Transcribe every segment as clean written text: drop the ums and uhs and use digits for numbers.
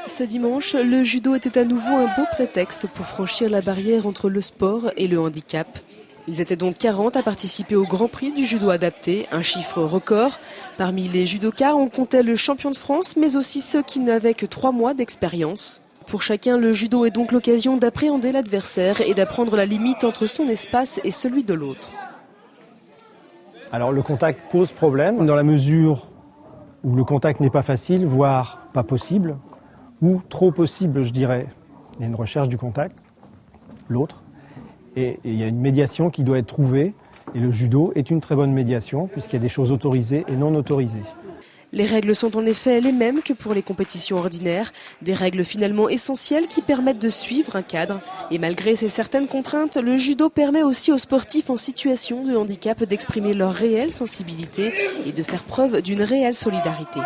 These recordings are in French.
Ce dimanche, le judo était à nouveau un beau prétexte pour franchir la barrière entre le sport et le handicap. Ils étaient donc 40 à participer au Grand Prix du judo adapté, un chiffre record. Parmi les judokas, on comptait le champion de France, mais aussi ceux qui n'avaient que 3 mois d'expérience. Pour chacun, le judo est donc l'occasion d'appréhender l'adversaire et d'apprendre la limite entre son espace et celui de l'autre. Alors le contact pose problème dans la mesure où le contact n'est pas facile, voire pas possible, ou trop possible, je dirais. Il y a une recherche du contact, l'autre, et il y a une médiation qui doit être trouvée, et le judo est une très bonne médiation, puisqu'il y a des choses autorisées et non autorisées. Les règles sont en effet les mêmes que pour les compétitions ordinaires, des règles finalement essentielles qui permettent de suivre un cadre. Et malgré ces certaines contraintes, le judo permet aussi aux sportifs en situation de handicap d'exprimer leur réelle sensibilité et de faire preuve d'une réelle solidarité.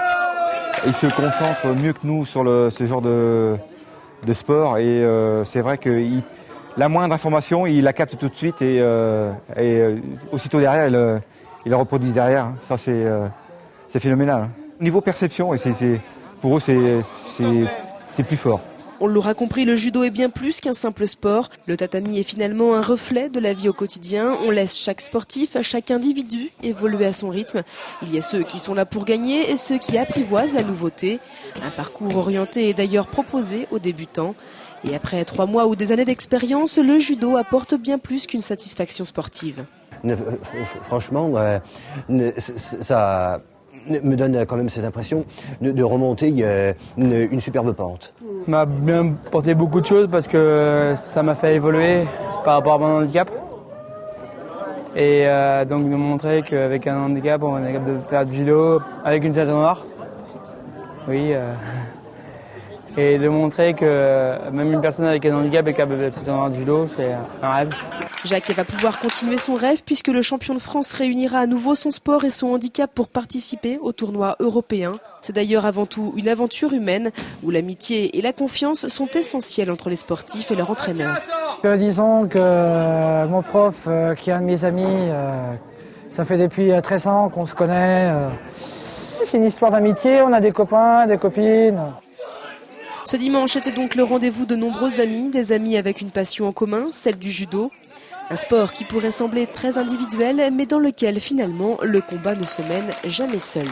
Il se concentre mieux que nous sur ce genre de sport et c'est vrai que la moindre information, il la capte tout de suite et aussitôt derrière, il la reproduit derrière. Ça, c'est phénoménal. Niveau perception, et pour eux, c'est plus fort. On l'aura compris, le judo est bien plus qu'un simple sport. Le tatami est finalement un reflet de la vie au quotidien. On laisse chaque sportif, chaque individu évoluer à son rythme. Il y a ceux qui sont là pour gagner et ceux qui apprivoisent la nouveauté. Un parcours orienté est d'ailleurs proposé aux débutants. Et après 3 mois ou des années d'expérience, le judo apporte bien plus qu'une satisfaction sportive. Franchement, ça me donne quand même cette impression de remonter une superbe pente. Ça m'a bien apporté beaucoup de choses parce que ça m'a fait évoluer par rapport à mon handicap. Et donc de montrer qu'avec un handicap, on est capable de faire du judo avec une ceinture noire. Oui. Et de montrer que même une personne avec un handicap est capable de faire du judo, c'est un rêve. Jacques va pouvoir continuer son rêve puisque le champion de France réunira à nouveau son sport et son handicap pour participer au tournoi européen. C'est d'ailleurs avant tout une aventure humaine où l'amitié et la confiance sont essentielles entre les sportifs et leur entraîneur. Disons que mon prof, qui est un de mes amis, ça fait depuis 13 ans qu'on se connaît. C'est une histoire d'amitié, on a des copains, des copines. Ce dimanche était donc le rendez-vous de nombreux amis, des amis avec une passion en commun, celle du judo. Un sport qui pourrait sembler très individuel, mais dans lequel finalement le combat ne se mène jamais seul.